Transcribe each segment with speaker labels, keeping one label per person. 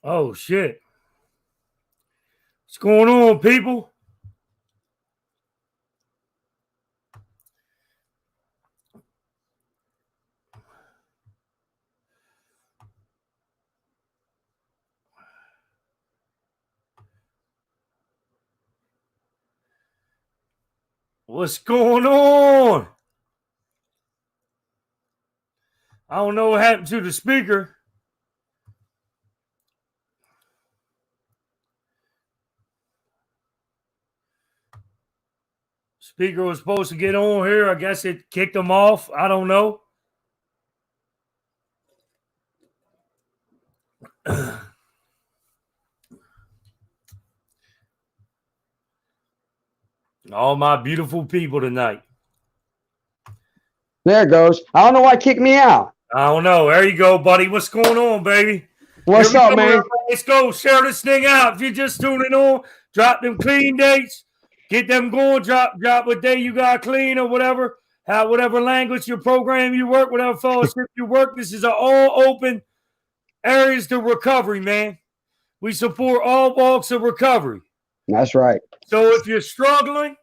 Speaker 1: Oh, shit. What's going on, people? What's going on? I don't know what happened to the speaker. Speaker was supposed to get on here. I guess it kicked him off. I don't know. All my beautiful people tonight.
Speaker 2: There it goes. I don't know why it kicked me out.
Speaker 1: I don't know. There you go, buddy. What's going on, baby?
Speaker 2: What's up, man?
Speaker 1: Everybody. Let's go. Share this thing out. If you're just tuning on, drop them clean dates. Get them going. Drop what day you got clean or whatever. Whatever language your program you work, whatever fellowship you work. This is all open areas to recovery, man. We support all walks of recovery.
Speaker 2: That's right.
Speaker 1: So if you're struggling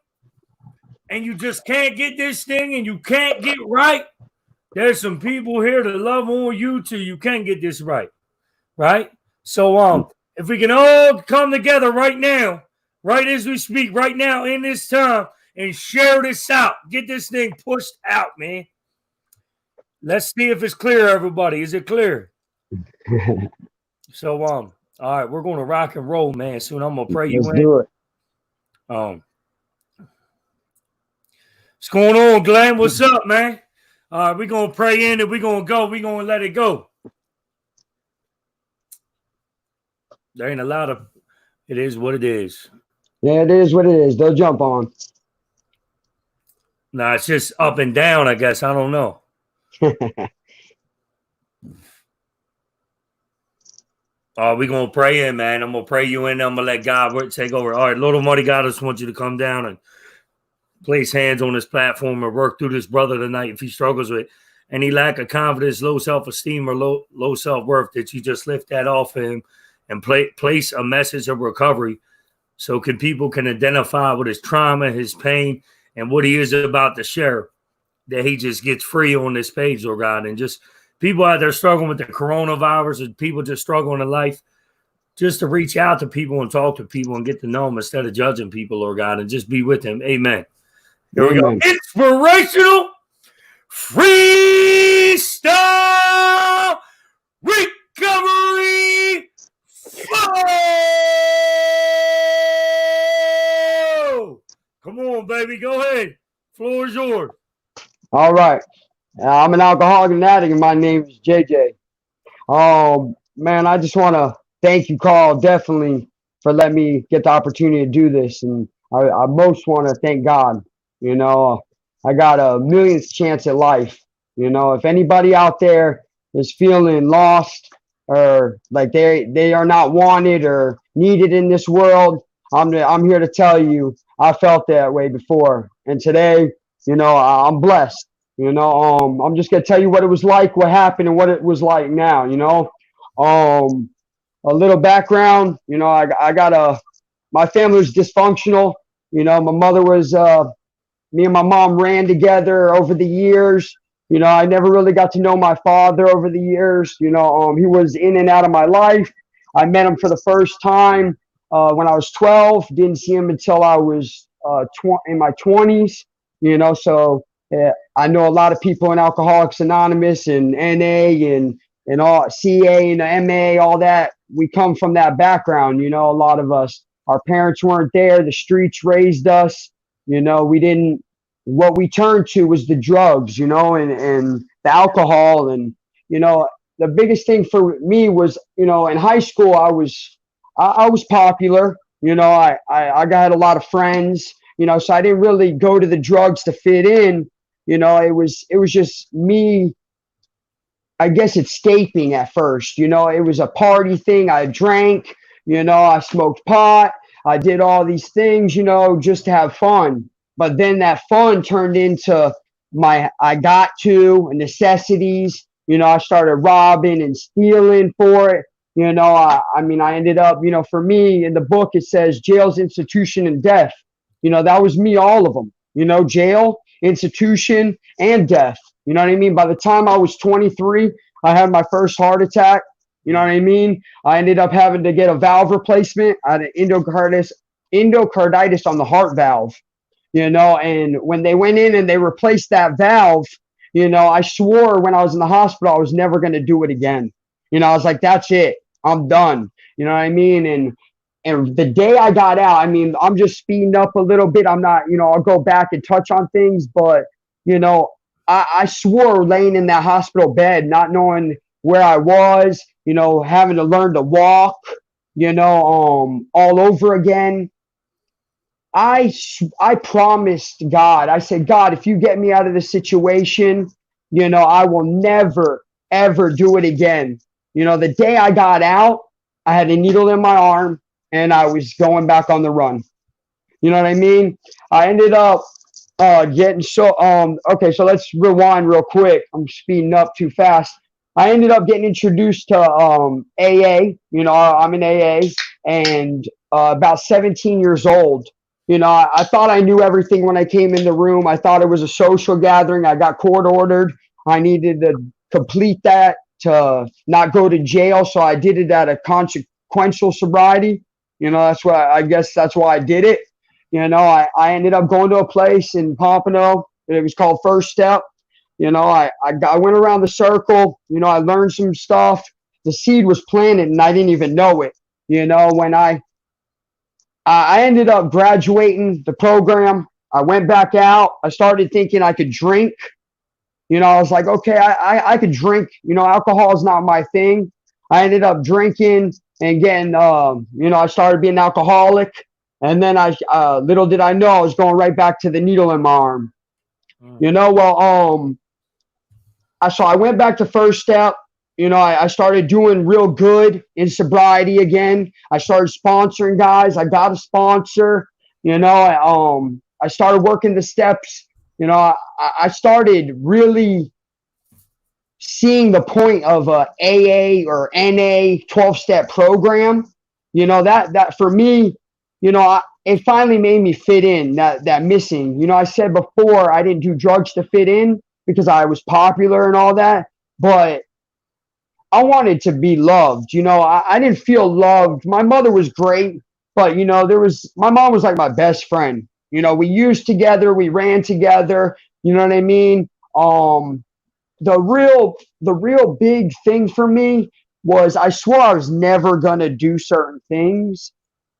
Speaker 1: and you just can't get this thing and you can't get right, there's some people here to love on you till you can get this right. Right? So if we can all come together right now, right as we speak, right now in this time, and share this out, get this thing pushed out, man. Let's see if it's clear, everybody. Is it clear? So all right, we're going to rock and roll, man. Soon I'm gonna pray you in.
Speaker 2: Let's do it.
Speaker 1: What's going on, Glenn? What's up, man? All right, we're gonna pray in and we're gonna go. We're gonna let it go. There ain't a lot of it is what it is.
Speaker 2: Yeah, it is what it is. They'll jump on.
Speaker 1: Nah, it's just up and down, I guess. I don't know. We're going to pray in, man. I'm going to pray you in. I'm going to let God take over. All right, Lord Almighty God, I just want you to come down and place hands on this platform and work through this brother tonight if he struggles with any lack of confidence, low self-esteem, or low self-worth, that you just lift that off him and place a message of recovery so people can identify with his trauma, his pain, and what he is about to share, that he just gets free on this page, Lord God. And just people out there struggling with the coronavirus and people just struggling in life, just to reach out to people and talk to people and get to know them instead of judging people, Lord God, and just be with them. Amen. Here we go. Inspirational freestyle recovery flow. Come on, baby. Go ahead. Floor is yours.
Speaker 2: All right. I'm an alcoholic and addict, and my name is JJ. Man, I just want to thank you, Carl, definitely for letting me get the opportunity to do this. And I most want to thank God. You know, I got a millionth chance at life. You know, if anybody out there is feeling lost or like they are not wanted or needed in this world, I'm here to tell you I felt that way before. And today, you know, I'm blessed. You know, I'm just gonna tell you what it was like, what happened, and what it was like now. You know, a little background. You know, I got my family was dysfunctional. You know, my mother was me and my mom ran together over the years. You know, I never really got to know my father over the years. You know, he was in and out of my life. I met him for the first time when I was 12. Didn't see him until I was in my 20s. You know, so I know a lot of people in Alcoholics Anonymous and NA and all CA and MA, all that. We come from that background. You know, a lot of us, our parents weren't there. The streets raised us. You know, what we turned to was the drugs, you know, and the alcohol. And, you know, the biggest thing for me was, you know, in high school, I was popular. You know, I got a lot of friends, you know, so I didn't really go to the drugs to fit in. You know, it was just me, I guess, escaping at first. You know, it was a party thing. I drank, you know, I smoked pot. I did all these things, you know, just to have fun. But then that fun turned into necessities. You know, I started robbing and stealing for it. You know, I mean, I ended up, you know, for me in the book, it says jails, institution, and death. You know, that was me, all of them, you know, jail, institution, and death. You know what I mean? By the time I was 23, I had my first heart attack. You know what I mean? I ended up having to get a valve replacement. I had an endocarditis on the heart valve, you know, and when they went in and they replaced that valve, you know, I swore when I was in the hospital, I was never going to do it again. You know, I was like, that's it. I'm done. You know what I mean? And the day I got out, I mean, I'm just speeding up a little bit. I'm not, you know, I'll go back and touch on things, but, you know, I swore laying in that hospital bed, not knowing where I was, you know, having to learn to walk, you know, all over again. I promised God. I said, God, if you get me out of this situation, you know, I will never ever do it again. You know, the day I got out, I had a needle in my arm and I was going back on the run. You know what I mean? I ended up getting so okay, so let's rewind real quick. I'm speeding up too fast. I ended up getting introduced to AA. You know, I'm in AA, and about 17 years old. You know, I thought I knew everything when I came in the room. I thought it was a social gathering. I got court ordered. I needed to complete that to not go to jail, so I did it at a consequential sobriety. You know, that's why I guess that's why I did it. You know, I ended up going to a place in Pompano. It was called First Step. You know, I went around the circle. You know, I learned some stuff. The seed was planted, and I didn't even know it. You know, when I ended up graduating the program, I went back out. I started thinking I could drink. You know, I was like, okay, I could drink. You know, alcohol is not my thing. I ended up drinking and getting, you know, I started being an alcoholic. And then little did I know, I was going right back to the needle in my arm. You know, well, so I went back to First Step. You know, I started doing real good in sobriety again. I started sponsoring guys. I got a sponsor. You know, I started working the steps. You know, I started really seeing the point of a AA or NA 12-step program. You know, that for me, you know, it finally made me fit in, that missing. You know, I said before I didn't do drugs to fit in because I was popular and all that, but I wanted to be loved. You know, I didn't feel loved. My mother was great, but you know, my mom was like my best friend. You know, we used together, we ran together. You know what I mean? The real big thing for me was I swore I was never gonna do certain things,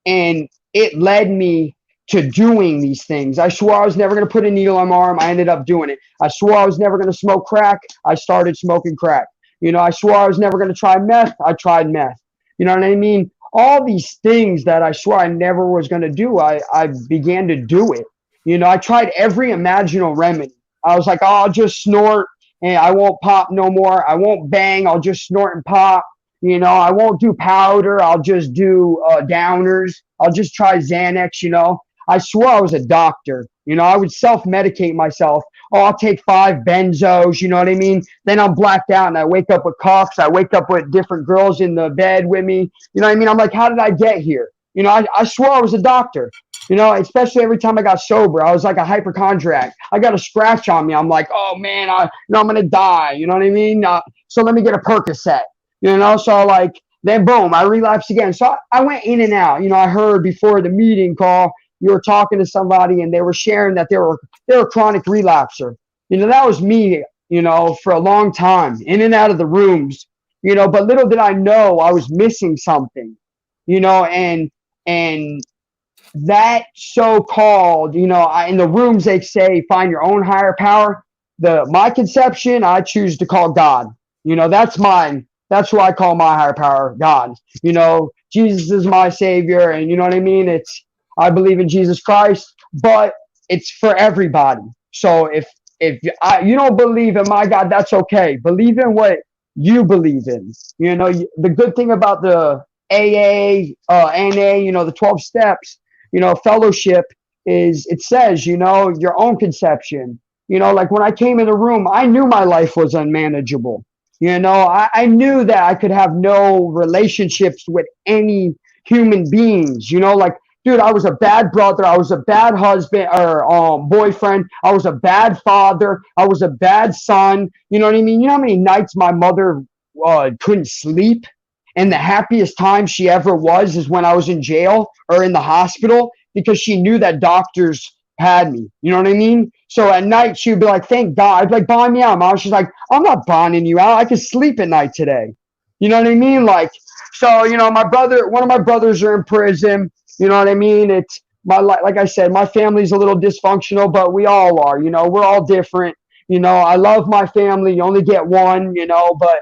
Speaker 2: and it led me to doing these things. I swore I was never going to put a needle on my arm. I ended up doing it. I swore I was never going to smoke crack. I started smoking crack. You know, I swore I was never going to try meth. I tried meth. You know what I mean? All these things that I swore I never was going to do, I began to do it. You know, I tried every imaginable remedy. I was like, oh, I'll just snort and I won't pop no more. I won't bang. I'll just snort and pop. You know, I won't do powder. I'll just do downers. I'll just try Xanax, you know. I swore I was a doctor. You know, I would self-medicate myself. Oh, I'll take 5 benzos, you know what I mean? Then I'm blacked out and I wake up with coughs. I wake up with different girls in the bed with me. You know what I mean? I'm like, how did I get here? You know, I swore I was a doctor. You know, especially every time I got sober, I was like a hypochondriac. I got a scratch on me. I'm like, oh man, I'm gonna die. You know what I mean? So let me get a Percocet. You know, so like then boom, I relapsed again. So I went in and out. You know, I heard before the meeting call, you were talking to somebody and they were sharing that they were a chronic relapser. You know, that was me, you know, for a long time, in and out of the rooms, you know, but little did I know I was missing something, you know, and that so-called, you know, in the rooms they say find your own higher power. My conception, I choose to call God. You know, that's mine. That's who I call my higher power, God. You know, Jesus is my savior, and you know what I mean? I believe in Jesus Christ, but it's for everybody. So if you don't believe in my God, that's okay. Believe in what you believe in. You know, the good thing about the AA, NA, you know, the 12 steps, you know, fellowship is it says, you know, your own conception. You know, like when I came in the room, I knew my life was unmanageable. You know, I knew that I could have no relationships with any human beings. You know, like, dude, I was a bad brother. I was a bad husband or boyfriend. I was a bad father. I was a bad son. You know what I mean? You know how many nights my mother couldn't sleep? And the happiest time she ever was is when I was in jail or in the hospital because she knew that doctors had me. You know what I mean? So at night she would be like, "Thank God." I'd be like, "Bond me out, Mom." She's like, "I'm not bonding you out. I can sleep at night today." You know what I mean? Like, so my brother, one of my brothers are in prison. You know what I mean? It's like I said, my family's a little dysfunctional, but we all are. You know, we're all different. You know, I love my family. You only get one. You know, but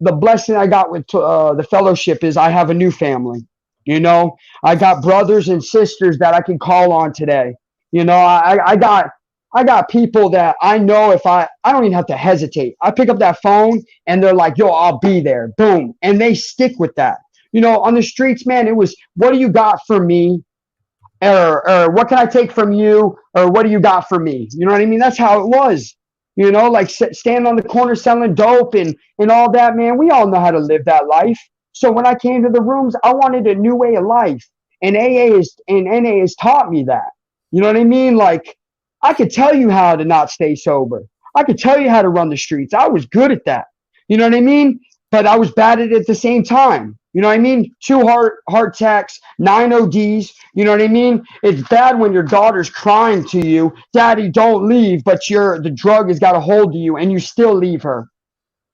Speaker 2: the blessing I got with the fellowship is I have a new family. You know, I got brothers and sisters that I can call on today. You know, I got people that I know if I don't even have to hesitate. I pick up that phone and they're like, "Yo, I'll be there." Boom, and they stick with that. You know, on the streets, man, it was, "What do you got for me?" Or "What can I take from you?" Or "What do you got for me?" You know what I mean? That's how it was. You know, like standing on the corner selling dope and all that, man. We all know how to live that life. So when I came to the rooms, I wanted a new way of life, and NA has taught me that. You know what I mean? Like, I could tell you how to not stay sober. I could tell you how to run the streets. I was good at that. You know what I mean? But I was bad at it at the same time. You know what I mean? Two heart attacks, 9 ODs. You know what I mean? It's bad when your daughter's crying to you, "Daddy, don't leave," but the drug has got a hold of you and you still leave her.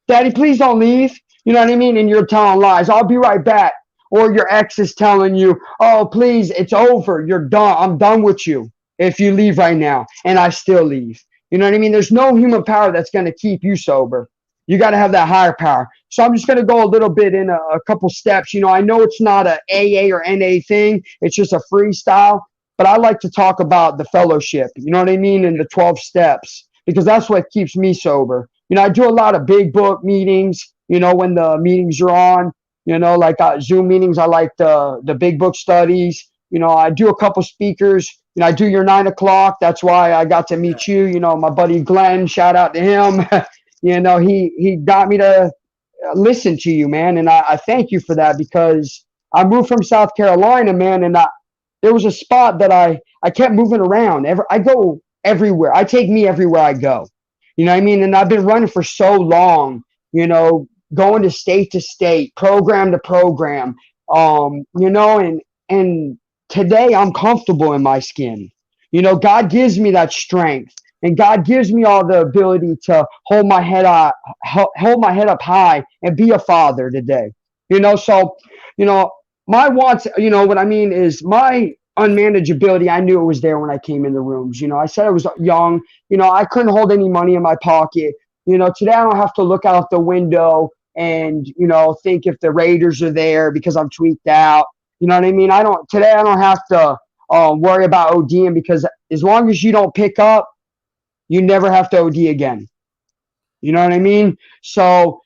Speaker 2: "Daddy, please don't leave." You know what I mean? And you're telling lies. "I'll be right back." Or your ex is telling you, "Oh, please, it's over. You're done. I'm done with you if you leave right now." And I still leave. You know what I mean? There's no human power that's going to keep you sober. You got to have that higher power. So I'm just going to go a little bit in a couple steps. You know, I know it's not a AA or NA thing. It's just a freestyle. But I like to talk about the fellowship, you know what I mean, and the 12 steps, because that's what keeps me sober. You know, I do a lot of big book meetings, you know, when the meetings are on, you know, like Zoom meetings. I like the big book studies. You know, I do a couple speakers. You know, I do your 9 o'clock. That's why I got to meet you. You know, my buddy Glenn, shout out to him. You know, he got me to listen to you, man. And I thank you for that because I moved from South Carolina, man. And there was a spot that I kept moving around. I go everywhere. I take me everywhere I go. You know what I mean? And I've been running for so long, you know, going to state, program to program, you know, and today I'm comfortable in my skin. You know, God gives me that strength. And God gives me all the ability to hold my head up high and be a father today. You know, so, you know, my wants, you know, what I mean is my unmanageability. I knew it was there when I came in the rooms. You know, I said I was young. You know, I couldn't hold any money in my pocket. You know, today I don't have to look out the window and, you know, think if the Raiders are there because I'm tweaked out. You know what I mean? Today I don't have to worry about ODing because as long as you don't pick up, you never have to OD again. You know what I mean? So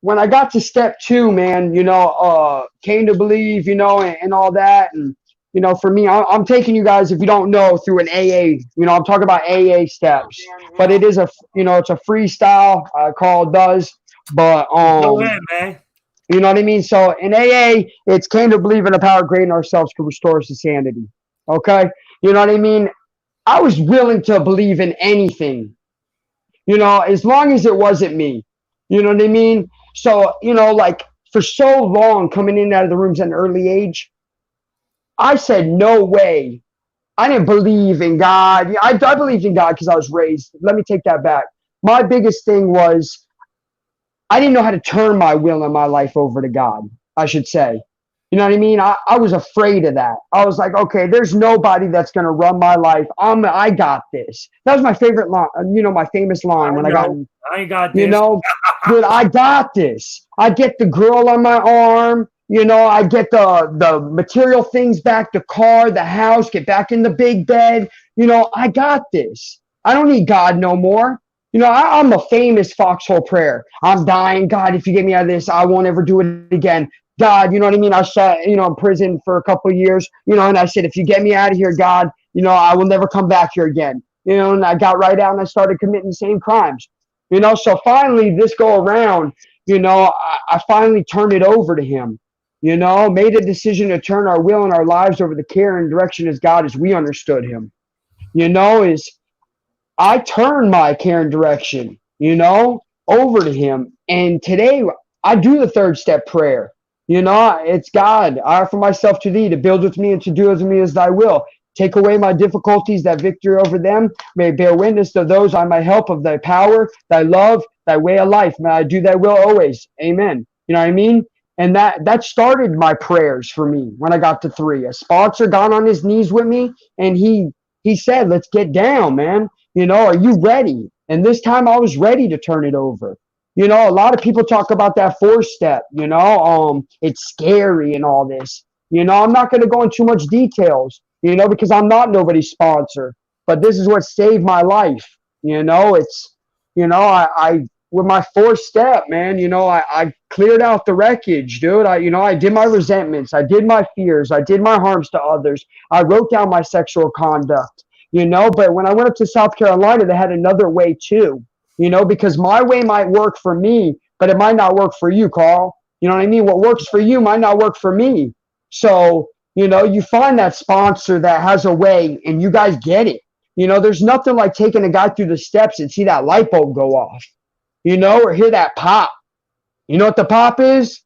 Speaker 2: when I got to step two, man, you know, came to believe, you know, and all that. And, you know, for me, I'm taking you guys, if you don't know, through an AA. You know, I'm talking about AA steps, but it is you know, it's a freestyle. Carl does, but
Speaker 1: Go ahead, man.
Speaker 2: you know what I mean? So in AA, it's came to believe in the power greater than ourselves could restore us to sanity. Okay? You know what I mean? I was willing to believe in anything, you know, as long as it wasn't me. You know what I mean? So, you know, like for so long coming in and out of the rooms at an early age, I said, no way. I didn't believe in God. Yeah, I believed in God because I was raised. Let me take that back. My biggest thing was I didn't know how to turn my will and my life over to God, I should say. You know what I mean? I was afraid of that. I was like, okay, there's nobody that's going to run my life. I got this. That was my favorite line, you know, my famous line when
Speaker 1: I ain't got
Speaker 2: you
Speaker 1: this.
Speaker 2: know, dude, I got this. I get the girl on my arm. You know, I get the material things back, the car, the house, get back in the big bed. You know, I got this. I don't need God no more. You know, I'm a famous foxhole prayer. I'm dying. God, if you get me out of this, I won't ever do it again. God, you know what I mean? I sat, you know, in prison for a couple of years, you know, and I said, if you get me out of here, God, you know, I will never come back here again. You know, and I got right out and I started committing the same crimes. You know, so finally this go around, you know, I finally turned it over to him. You know, made a decision to turn our will and our lives over the care and direction as God as we understood him. You know, is I turned my care and direction, you know, over to him. And today I do the third step prayer. You know, it's God, I offer myself to thee to build with me and to do with me as thy will. Take away my difficulties, that victory over them may bear witness to those I might help of thy power, thy love, thy way of life. May I do thy will always. Amen. You know what I mean? And that started my prayers for me when I got to 3. A sponsor got on his knees with me and he said, let's get down, man. You know, are you ready? And this time I was ready to turn it over. You know, a lot of people talk about that 4-step, you know, it's scary and all this. You know, I'm not going to go into too much details, you know, because I'm not nobody's sponsor, but this is what saved my life. You know, it's, you know, I with my 4-step, man, you know, I cleared out the wreckage, dude. You know, I did my resentments. I did my fears. I did my harms to others. I wrote down my sexual conduct. You know, but when I went up to South Carolina, they had another way too, you know, because my way might work for me, but it might not work for you, Carl. You know what I mean? What works for you might not work for me. So, you know, you find that sponsor that has a way and you guys get it. You know, there's nothing like taking a guy through the steps and see that light bulb go off, you know, or hear that pop. You know what the pop is?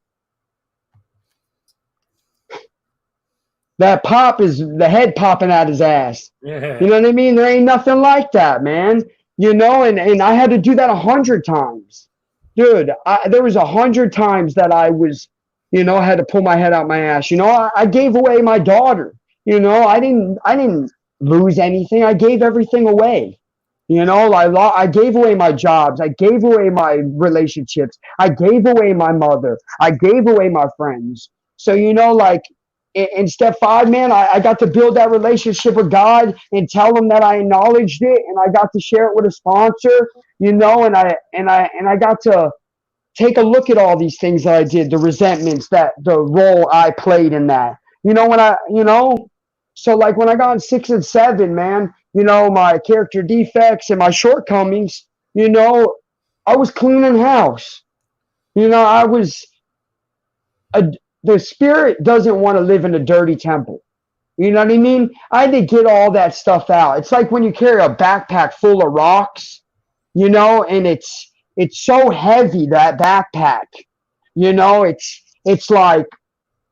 Speaker 2: That pop is the head popping out his ass.
Speaker 1: Yeah.
Speaker 2: You know what I mean? There ain't nothing like that, man. You know, and I had to do that 100 times. Dude, there was 100 times that I was, you know, I had to pull my head out my ass. You know, I gave away my daughter. You know, I didn't lose anything. I gave everything away. You know, I gave away my jobs. I gave away my relationships. I gave away my mother. I gave away my friends. So, you know, like in step 5, man, I got to build that relationship with God and tell him that I acknowledged it, and I got to share it with a sponsor, you know, and I got to take a look at all these things that I did, the resentments, that the role I played in that. You know, so like when I got in 6 and 7, man, you know, my character defects and my shortcomings, you know, I was cleaning house. You know, a, the spirit doesn't want to live in a dirty temple. You know what I mean? I had to get all that stuff out. It's like when you carry a backpack full of rocks, you know, and it's so heavy, that backpack. You know, it's like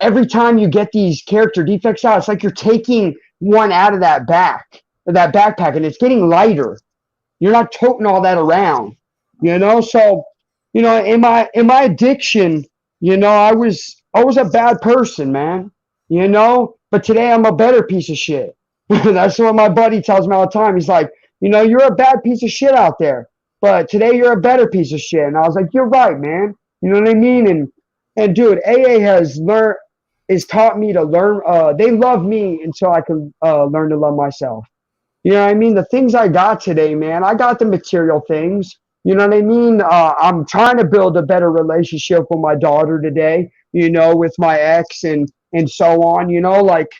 Speaker 2: every time you get these character defects out, it's like you're taking one out of that backpack, and it's getting lighter. You're not toting all that around, you know. So, you know, in my addiction, you know, I was a bad person, man. You know, but today I'm a better piece of shit. That's what my buddy tells me all the time. He's like, you know, you're a bad piece of shit out there, but today you're a better piece of shit. And I was like, you're right, man. You know what I mean? And dude, AA has taught me to learn. They love me until I can learn to love myself. You know what I mean? The things I got today, man, I got the material things. You know what I mean? I'm trying to build a better relationship with my daughter today, you know, with my ex and so on, you know, like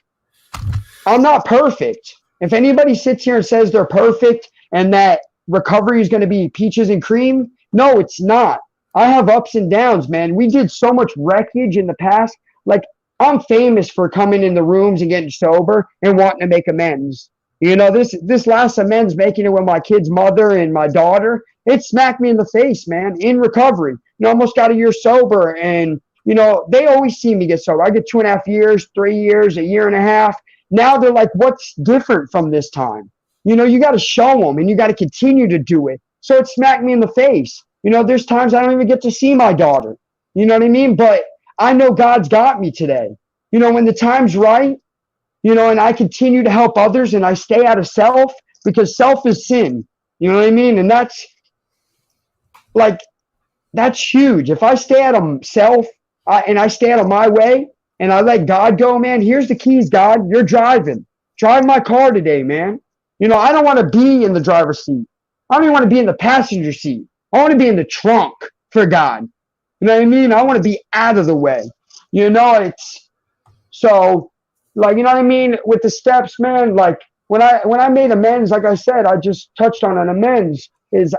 Speaker 2: I'm not perfect. If anybody sits here and says they're perfect and that recovery is going to be peaches and cream, no, it's not. I have ups and downs, man. We did so much wreckage in the past. Like I'm famous for coming in the rooms and getting sober and wanting to make amends. You know, this last amends, making it with my kid's mother and my daughter, it smacked me in the face, man, in recovery. You know, almost got a year sober. And, you know, they always see me get sober. I get 2.5 years, 3 years, a year and a half. Now they're like, what's different from this time? You know, you got to show them and you got to continue to do it. So it smacked me in the face. You know, there's times I don't even get to see my daughter. You know what I mean? But I know God's got me today. You know, when the time's right, you know, and I continue to help others and I stay out of self, because self is sin. You know what I mean? And that's huge. If I stay out of self and I stay out of my way and I let God go, man, here's the keys, God. You're driving. Drive my car today, man. You know, I don't want to be in the driver's seat. I don't even want to be in the passenger seat. I want to be in the trunk for God. You know what I mean? I want to be out of the way. You know, it's so like, you know what I mean? With the steps, man, like when I made amends, like I said, I just touched on an amends is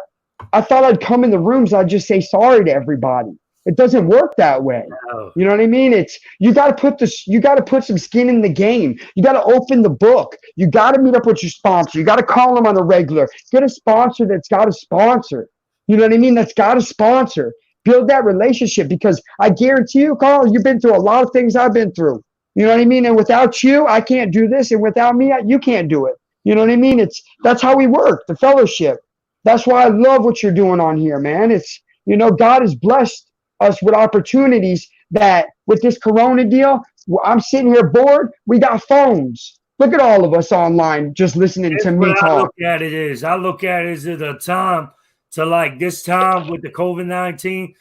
Speaker 2: I thought I'd come in the rooms, I'd just say sorry to everybody. It doesn't work that way.
Speaker 1: No.
Speaker 2: You know what I mean? It's you got to put this. You got to put some skin in the game. You got to open the book. You got to meet up with your sponsor. You got to call them on a regular. Get a sponsor that's got a sponsor. You know what I mean? That's got a sponsor. Build that relationship because I guarantee you, Carl, you've been through a lot of things I've been through. You know what I mean? And without you, I can't do this, and without me, you can't do it. You know what I mean? That's how we work. The fellowship. That's why I love what you're doing on here, man. It's God has blessed us with opportunities that with this Corona deal, I'm sitting here bored. We got phones. Look at all of us online just listening to
Speaker 1: Here's
Speaker 2: me
Speaker 1: what I
Speaker 2: talk.
Speaker 1: look at it is. I look at it as the time to like this time with the COVID-19.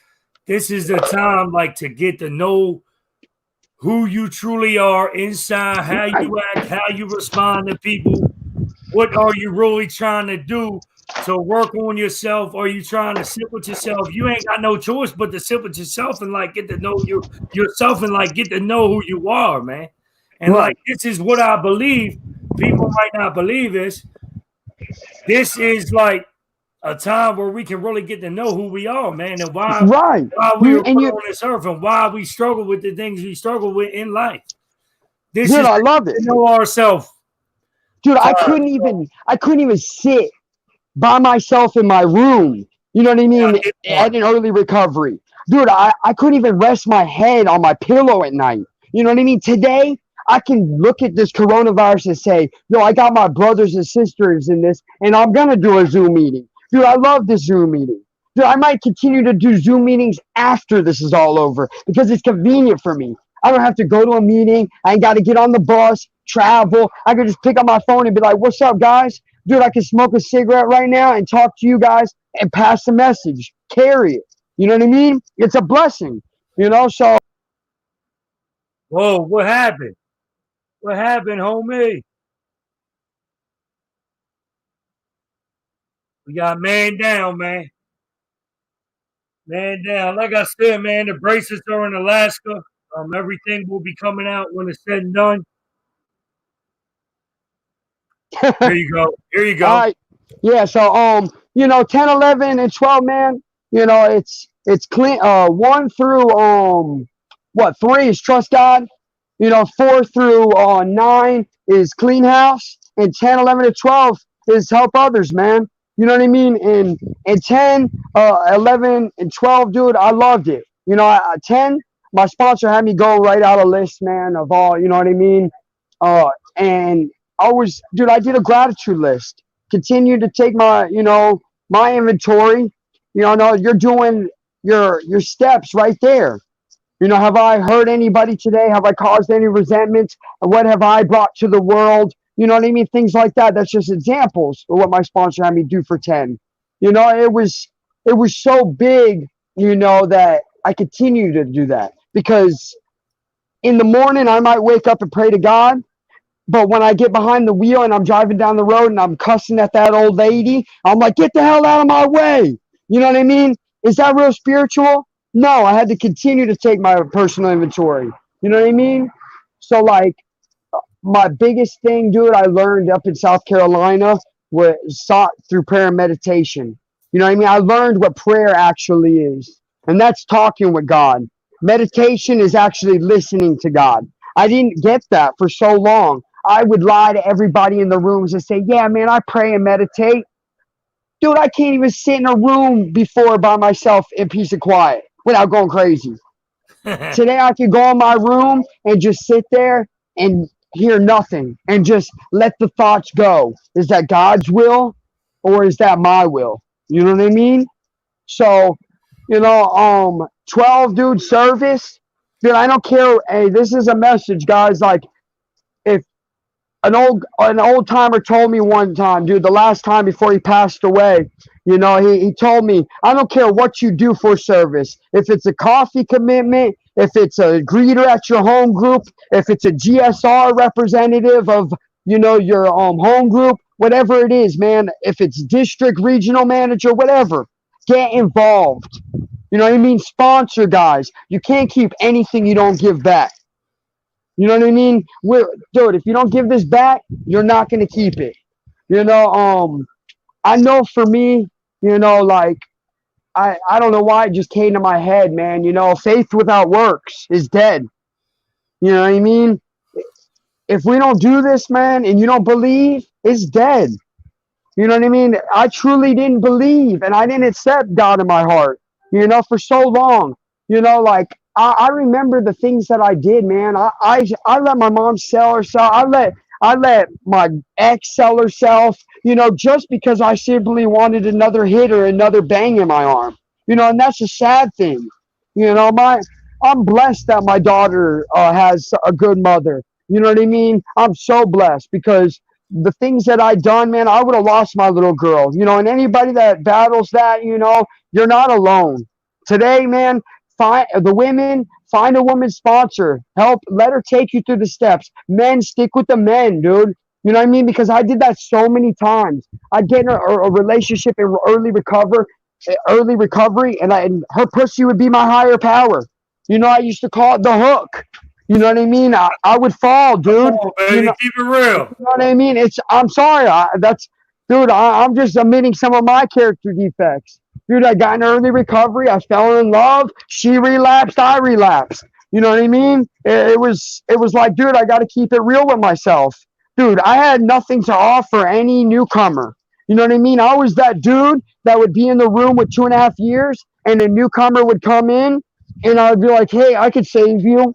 Speaker 1: This is the time like to get to know who you truly are inside, how you act, how you respond to people. What are you really trying to do to work on yourself? Are you trying to sit with yourself? You ain't got no choice but to sit with yourself and like get to know yourself and like get to know who you are, man. And like
Speaker 2: Right.
Speaker 1: this is what I believe. People might not believe this. This is like a time where we can really get to know who we are, man, and
Speaker 2: Right.
Speaker 1: why we were
Speaker 2: And
Speaker 1: put on this earth and why we struggle with the things we struggle with in life. This
Speaker 2: dude,
Speaker 1: is
Speaker 2: I
Speaker 1: to
Speaker 2: love it.
Speaker 1: know ourselves.
Speaker 2: Dude, I couldn't even sit by myself in my room. You know what I mean? At an early recovery. Dude, I couldn't even rest my head on my pillow at night. You know what I mean? Today, I can look at this coronavirus and say, yo, I got my brothers and sisters in this, and I'm going to do a Zoom meeting. Dude, I love this Zoom meeting. Dude, I might continue to do Zoom meetings after this is all over because it's convenient for me. I don't have to go to a meeting. I ain't got to get on the bus, travel. I can just pick up my phone and be like, what's up, guys? Dude, I can smoke a cigarette right now and talk to you guys and pass the message, carry it. You know what I mean? It's a blessing, so.
Speaker 1: Whoa, what happened? What happened, homie? We got man down, man. Man down. Like I said, man, the braces are in Alaska. Everything will be coming out when it's said and done. Here you go. Here you
Speaker 2: All
Speaker 1: go.
Speaker 2: right. Yeah, so 10, 11, and 12, man, it's clean 1 through what, 3 is trust God. 4 through 9 is clean house, and 10, 11, and 12 is help others, man. You know what I mean? And 10, 11, and 12, dude, I loved it. 10, my sponsor had me go write out a list, man, of all, you know what I mean? And dude, I did a gratitude list. Continue to take my inventory. No, you're doing your steps right there. Have I hurt anybody today? Have I caused any resentment? What have I brought to the world? You know what I mean? Things like that. That's just examples of what my sponsor had me do for 10. It was so big, that I continue to do that because in the morning I might wake up and pray to God. But when I get behind the wheel and I'm driving down the road and I'm cussing at that old lady, I'm like, get the hell out of my way. You know what I mean? Is that real spiritual? No, I had to continue to take my personal inventory. You know what I mean? So, like, my biggest thing, dude, I learned up in South Carolina was sought through prayer and meditation. You know what I mean? I learned what prayer actually is, and that's talking with God. Meditation is actually listening to God. I didn't get that for so long. I would lie to everybody in the rooms and say, yeah, man, I pray and meditate. Dude, I can't even sit in a room before by myself in peace and quiet without going crazy. Today I could go in my room and just sit there and hear nothing and just let the thoughts go. Is that God's will or is that my will? You know what I mean? So, 12, dude, service. Dude, I don't care. Hey, this is a message, guys. Like, if an old timer told me one time, dude, the last time before he passed away, he told me, I don't care what you do for service. If it's a coffee commitment, if it's a greeter at your home group, if it's a GSR representative of, your home group, whatever it is, man, if it's district regional manager, whatever, get involved. You know what I mean? Sponsor guys. You can't keep anything you don't give back. You know what I mean? Dude, if you don't give this back, you're not going to keep it. I know for me, Like I don't know why it just came to my head, man. Faith without works is dead. You know what I mean? If we don't do this, man, and you don't believe, it's dead. You know what I mean? I truly didn't believe and I didn't accept God in my heart, for so long. Like I remember the things that I did, man. I let my mom sell herself. I let my ex sell herself, just because I simply wanted another hit or another bang in my arm. And that's a sad thing. My I'm blessed that my daughter has a good mother. You know what I mean? I'm so blessed because the things that I done, man, I would have lost my little girl. And anybody that battles that, you're not alone. Today, man, find the women, find a woman sponsor. Help, let her take you through the steps. Men, stick with the men, dude. You know what I mean? Because I did that so many times. I'd get in a relationship in early recovery, and her pussy would be my higher power. I used to call it the hook. You know what I mean? I would fall,
Speaker 1: Come
Speaker 2: dude.
Speaker 1: on,
Speaker 2: You
Speaker 1: baby.
Speaker 2: know,
Speaker 1: Keep it real.
Speaker 2: you know what I mean? I'm sorry. Dude, I'm just admitting some of my character defects. Dude, I got in early recovery. I fell in love. She relapsed. I relapsed. You know what I mean? It was like, dude, I got to keep it real with myself. Dude, I had nothing to offer any newcomer. You know what I mean? I was that dude that would be in the room with 2.5 years, and a newcomer would come in, and I'd be like, hey, I could save you.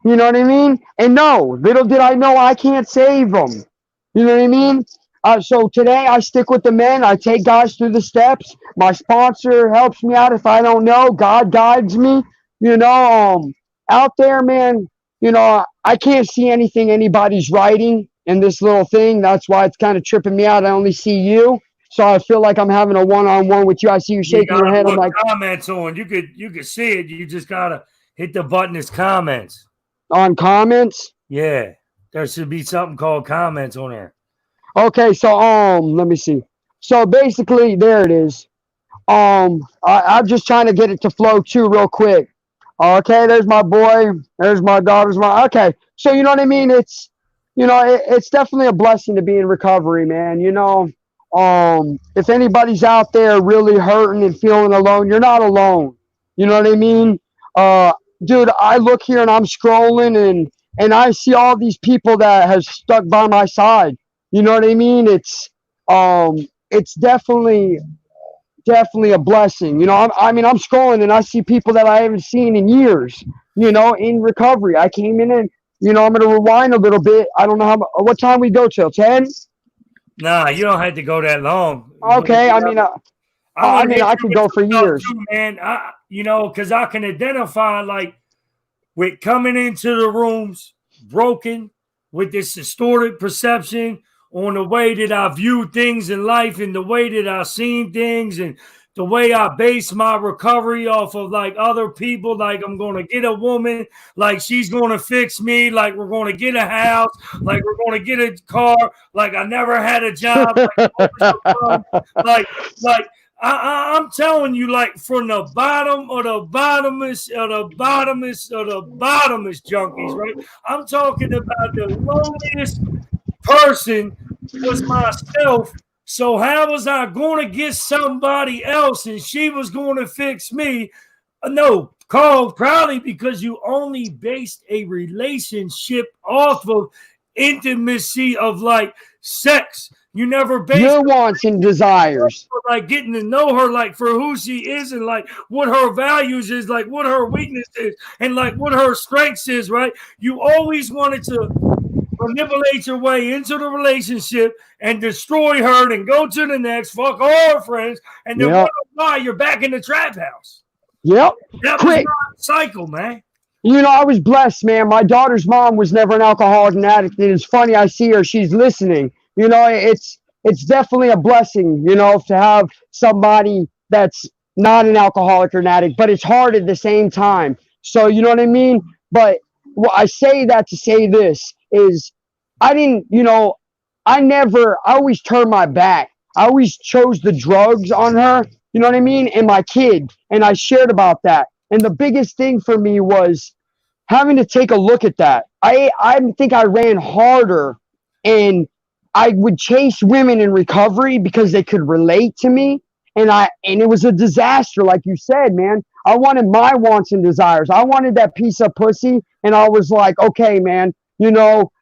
Speaker 2: You know what I mean? And no, little did I know I can't save them. You know what I mean? So today I stick with the men. I take guys through the steps. My sponsor helps me out if I don't know. God guides me. Out there, man. I can't see anything anybody's writing in this little thing. That's why it's kind of tripping me out. I only see you, so I feel like I'm having a one-on-one with you. I see you
Speaker 1: You
Speaker 2: shaking your
Speaker 1: gotta
Speaker 2: head. I'm
Speaker 1: put
Speaker 2: like,
Speaker 1: comments on. You could see it. You just gotta hit the button as comments.
Speaker 2: on comments.
Speaker 1: Yeah. There should be something called comments on there.
Speaker 2: Okay, so let me see. So basically, there it is. I'm just trying to get it to flow too, real quick. Okay, there's my boy. There's my daughter's mom. Okay, so you know what I mean. It's definitely a blessing to be in recovery, man. If anybody's out there really hurting and feeling alone, you're not alone. You know what I mean? Uh, Dude, I look here and I'm scrolling and I see all these people that has stuck by my side. You know what I mean? It's definitely a blessing. I'm scrolling and I see people that I haven't seen in years, in recovery. I came in and, I'm going to rewind a little bit. I don't know what time we go till 10.
Speaker 1: Nah, you don't have to go that long.
Speaker 2: Okay. I mean,
Speaker 1: I want to hit
Speaker 2: I
Speaker 1: you
Speaker 2: could
Speaker 1: with
Speaker 2: go for
Speaker 1: some stuff
Speaker 2: years.
Speaker 1: too, man. Because I can identify like with coming into the rooms broken with this distorted perception on the way that I view things in life and the way that I seen things and the way I base my recovery off of like other people, like I'm going to get a woman, like she's going to fix me, like we're going to get a house, like we're going to get a car, like I never had a job, like I'm telling you, like from the bottom of the bottomest of the bottomest of the bottomest junkies, right? I'm talking about the lowest person was myself. So how was I going to get somebody else and she was going to fix me? No, Carl, probably because you only based a relationship off of intimacy of like sex. You never based
Speaker 2: Your wants and desires.
Speaker 1: like getting to know her like for who she is and like what her values is, like what her weakness is, and like what her strengths is, right? You always wanted to manipulate your way into the relationship and destroy her and go to the next, fuck all her friends, and then
Speaker 2: Yep.
Speaker 1: why you're back in the trap house.
Speaker 2: Yep.
Speaker 1: That was
Speaker 2: Quick.
Speaker 1: my cycle, man.
Speaker 2: I was blessed, man. My daughter's mom was never an alcoholic and addict. And it's funny, I see her, she's listening. It's definitely a blessing, to have somebody that's not an alcoholic or an addict, but it's hard at the same time. So, you know what I mean? But I say that to say this is I didn't, I always turned my back. I always chose the drugs on her, you know what I mean? And my kid. And I shared about that. And the biggest thing for me was having to take a look at that. I think I ran harder and I would chase women in recovery because they could relate to me. And it was a disaster, like you said, man. I wanted my wants and desires. I wanted that piece of pussy, and I was like, okay, man,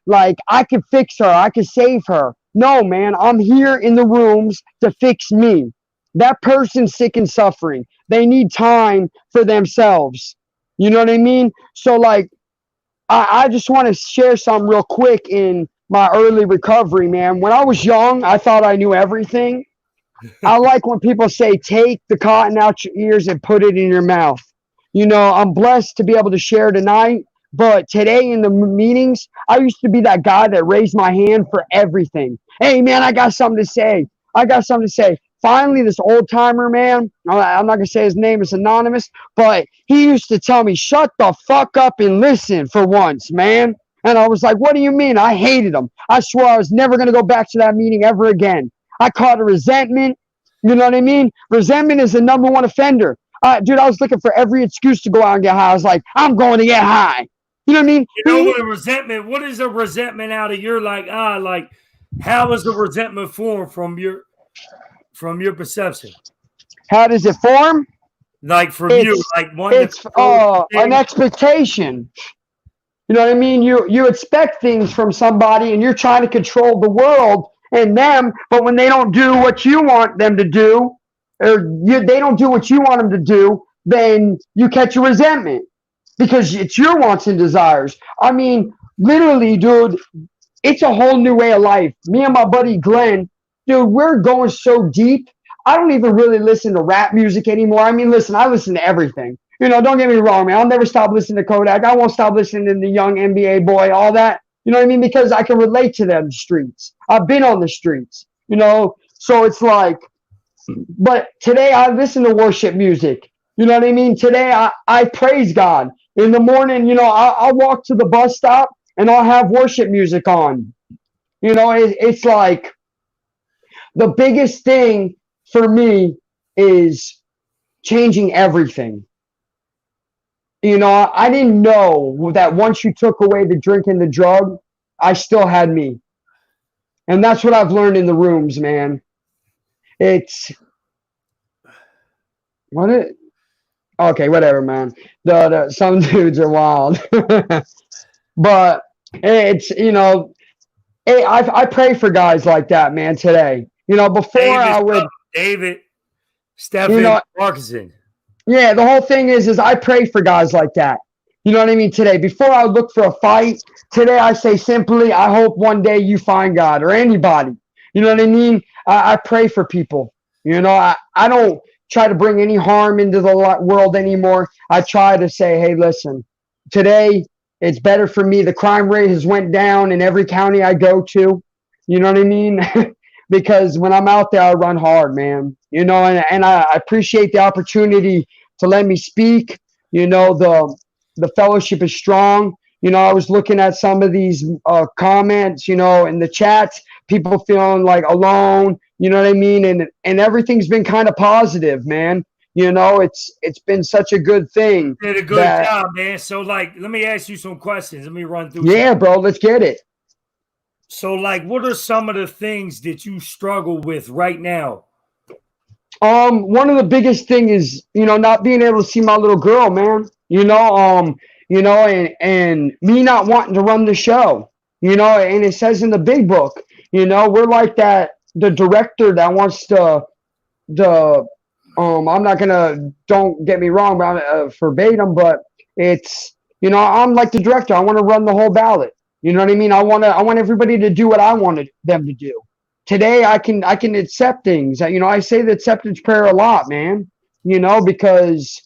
Speaker 2: like I could fix her, I could save her. No, man, I'm here in the rooms to fix me. That person's sick and suffering. They need time for themselves. You know what I mean? So, like, I just want to share something real quick in my early recovery, man. When I was young, I thought I knew everything. I like when people say, take the cotton out your ears and put it in your mouth. I'm blessed to be able to share tonight. But today in the meetings, I used to be that guy that raised my hand for everything. Hey, man, I got something to say. I got something to say. Finally, this old timer, man, I'm not going to say his name, is anonymous, but he used to tell me, shut the fuck up and listen for once, man. And I was like, what do you mean? I hated him. I swore I was never going to go back to that meeting ever again. I caught a resentment. You know what I mean? Resentment is the number one offender. Dude, I was looking for every excuse to go out and get high. I was like, I'm going to get high. You know what I mean?
Speaker 1: What is a resentment out of your like how is the resentment formed from your perception?
Speaker 2: How does it form?
Speaker 1: Like from you, like
Speaker 2: it's an expectation. You know what I mean? You expect things from somebody and you're trying to control the world and them, but when they don't do what you want them to do, or they don't do what you want them to do, then you catch a resentment because it's your wants and desires. I mean, literally, dude, it's a whole new way of life. Me and my buddy Glenn, dude, we're going so deep. I don't even really listen to rap music anymore. I mean, listen, I listen to everything. Don't get me wrong, man. I'll never stop listening to Kodak. I won't stop listening to the young NBA boy, all that. You know what I mean? Because I can relate to them streets. I've been on the streets, so it's like, but today I listen to worship music. You know what I mean? Today I praise God. In the morning, I'll walk to the bus stop and I'll have worship music on. It's like the biggest thing for me is changing everything. I didn't know that once you took away the drink and the drug, I still had me. And that's what I've learned in the rooms, man. Okay, whatever, man. Some dudes are wild. But it's, I pray for guys like that, man, today. Before
Speaker 1: David, Stephen, Parkinson.
Speaker 2: Yeah, the whole thing is I pray for guys like that. You know what I mean? Today, before I look for a fight, today I say simply, I hope one day you find God or anybody. You know what I mean? I pray for people. I don't try to bring any harm into the world anymore. I try to say, hey, listen, today it's better for me. The crime rate has went down in every county I go to. You know what I mean? Because when I'm out there, I run hard, man. And I appreciate the opportunity to let me speak. The fellowship is strong. I was looking at some of these comments, in the chats, people feeling like alone, you know what I mean? And everything's been kind of positive, man. It's been such a good thing.
Speaker 1: You did a good job, man. So, let me ask you some questions. Let me run through.
Speaker 2: Yeah, bro, let's get it.
Speaker 1: So, what are some of the things that you struggle with right now?
Speaker 2: One of the biggest thing is, not being able to see my little girl, man. And me not wanting to run the show. And it says in the big book, we're like that, the director that wants to, I'm not gonna, don't get me wrong, but verbatim, but it's, I'm like the director. I want to run the whole ballot. You know what I mean? I want everybody to do what I wanted them to do. Today I can accept things. I say the acceptance prayer a lot, man. Because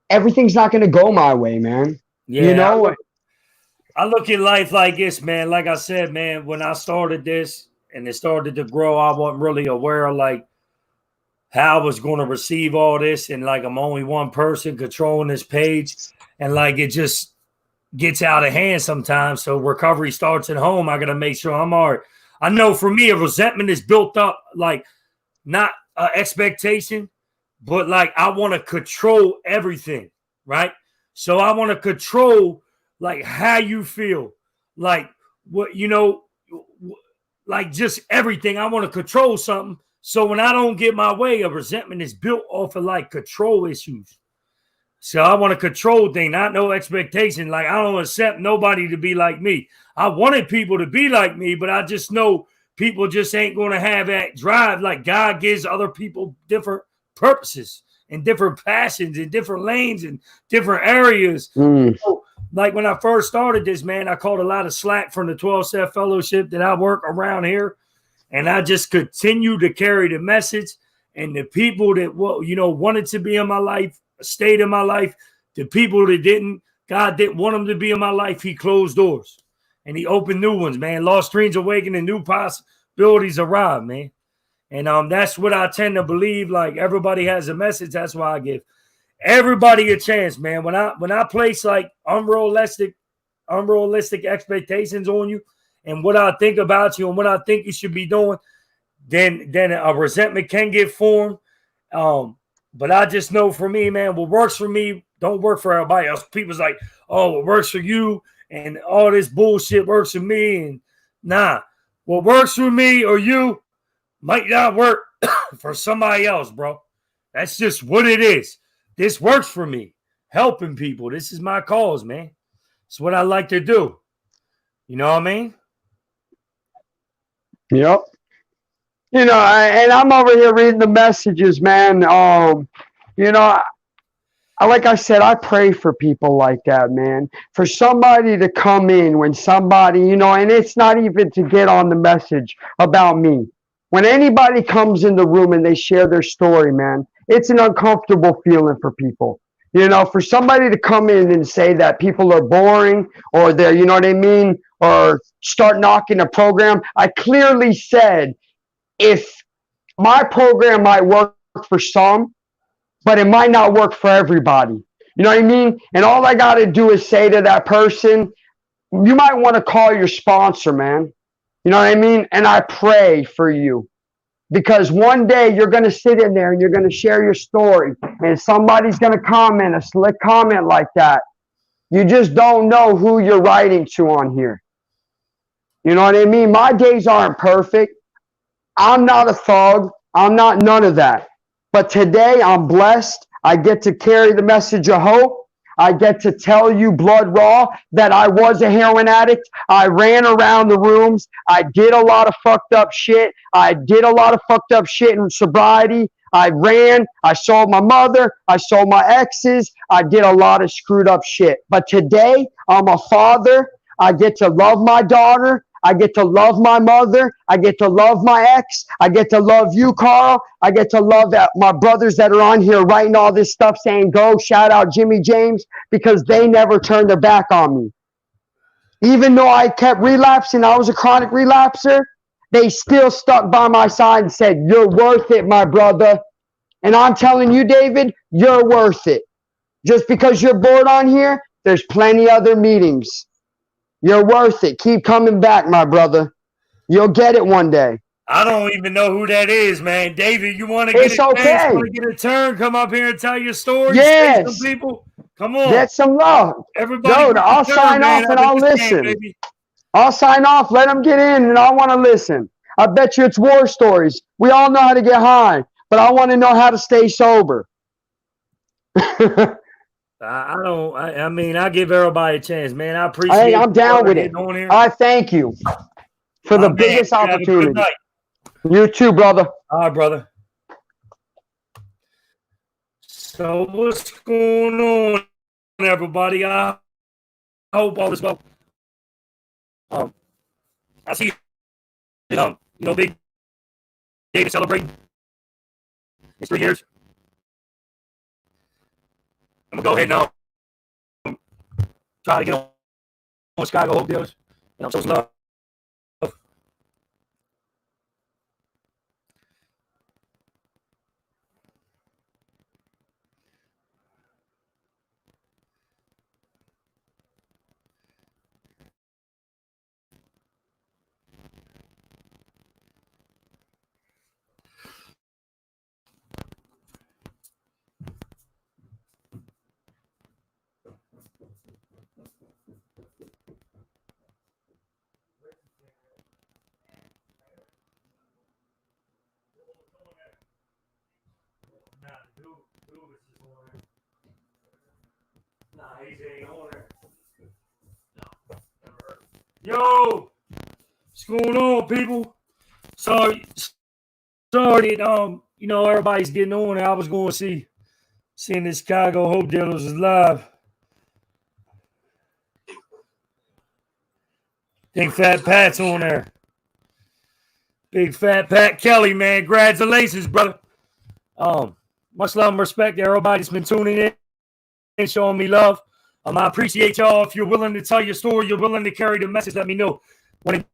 Speaker 2: everything's not going to go my way, man.
Speaker 1: Yeah, I look at life like this, man. Like I said, man, when I started this and it started to grow, I wasn't really aware of how I was going to receive all this, and I'm only one person controlling this page, and it just gets out of hand sometimes. So recovery starts at home. I got to make sure I'm all right. I know for me, a resentment is built up, not an expectation, but I want to control everything, right? So I want to control how you feel, what like just everything. I want to control something. So when I don't get my way, a resentment is built off of like control issues. So I want to control things, not no expectation. Like I don't accept nobody to be like me. I wanted people to be like me, but I just know people just ain't going to have that drive. Like God gives other people different purposes and different passions and different lanes and different areas. So, like when I first started this, man, I caught a lot of slack from the 12-step fellowship that I work around here. And I just continue to carry the message, and the people that wanted to be in my life stayed in my life. The people that didn't, God didn't want them to be in my life. He closed doors and he opened new ones, man. Lost dreams awaken and new possibilities arrive, man. And that's what I tend to believe. Like everybody has a message. That's why I give everybody a chance, man. When I place like unrealistic expectations on you, and what I think about you and what I think you should be doing, then a resentment can get formed. But I just know for me, man, what works for me don't work for everybody else. People's like, oh, what works for you and all this bullshit works for me. And nah, what works for me or you might not work for somebody else, bro. That's just what it is. This works for me. Helping people. This is my cause, man. It's what I like to do. You know what I mean?
Speaker 2: Yep. And I'm over here reading the messages, man. Like I said, I pray for people like that, man. For somebody to come in when somebody, and it's not even to get on the message about me. When anybody comes in the room and they share their story, man, it's an uncomfortable feeling for people. For somebody to come in and say that people are boring or they're, you know what I mean, or start knocking a program. I clearly said, if my program might work for some, but it might not work for everybody. You know what I mean? And all I got to do is say to that person, you might want to call your sponsor, man. You know what I mean? And I pray for you, because one day you're going to sit in there and you're going to share your story, and somebody's going to comment a slick comment like that. You just don't know who you're writing to on here. You know what I mean? My days aren't perfect. I'm not a thug. I'm not none of that. But today I'm blessed. I get to carry the message of hope. I get to tell you blood raw that I was a heroin addict. I ran around the rooms. I did a lot of fucked up shit. I did a lot of fucked up shit in sobriety. I ran. I sold my mother. I sold my exes. I did a lot of screwed up shit. But today I'm a father. I get to love my daughter. I get to love my mother. I get to love my ex. I get to love you, Carl. I get to love my brothers that are on here writing all this stuff saying, go, shout out Jimmy James, because they never turned their back on me. Even though I kept relapsing, I was a chronic relapser, they still stuck by my side and said, you're worth it, my brother. And I'm telling you, David, you're worth it. Just because you're bored on here, there's plenty other meetings. You're worth it. Keep coming back, my brother. You'll get it one day.
Speaker 1: I don't even know who that is, man. David, you want to
Speaker 2: get a chance?
Speaker 1: Want to get a turn? Come up here and tell your story.
Speaker 2: Yes.
Speaker 1: Some people. Come on.
Speaker 2: Get some love.
Speaker 1: Everybody.
Speaker 2: Dude, I'll sign off and I'll listen. I'll sign off. Let them get in and I want to listen. I bet you it's war stories. We all know how to get high, but I want to know how to stay sober.
Speaker 1: I mean, I give everybody a chance, man. I appreciate
Speaker 2: I'm down with it. I thank you for the biggest opportunity. You too, brother.
Speaker 1: All right, brother. So what's going on, everybody? I hope all is well. I see Big David celebrating. It's 3 years. I'm gonna go ahead now. Try to get on Chicago Hope deals. And I'm so love. AJ ain't on there. Yo, what's going on, people? Sorry that everybody's getting on. I was going to seeing the Chicago Hope Dealers is live. Big Fat Pat's on there. Big Fat Pat Kelly, man. Congratulations, brother. Much love and respect to everybody that's been tuning in and showing me love. I appreciate y'all. If you're willing to tell your story, you're willing to carry the message, let me know. When in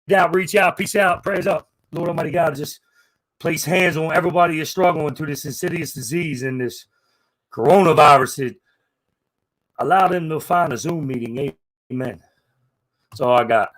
Speaker 1: doubt, reach out. Peace out. Prayers up. Lord Almighty God, just place hands on everybody that's struggling through this insidious disease and this coronavirus. Allow them to find a Zoom meeting. Amen. That's all I got.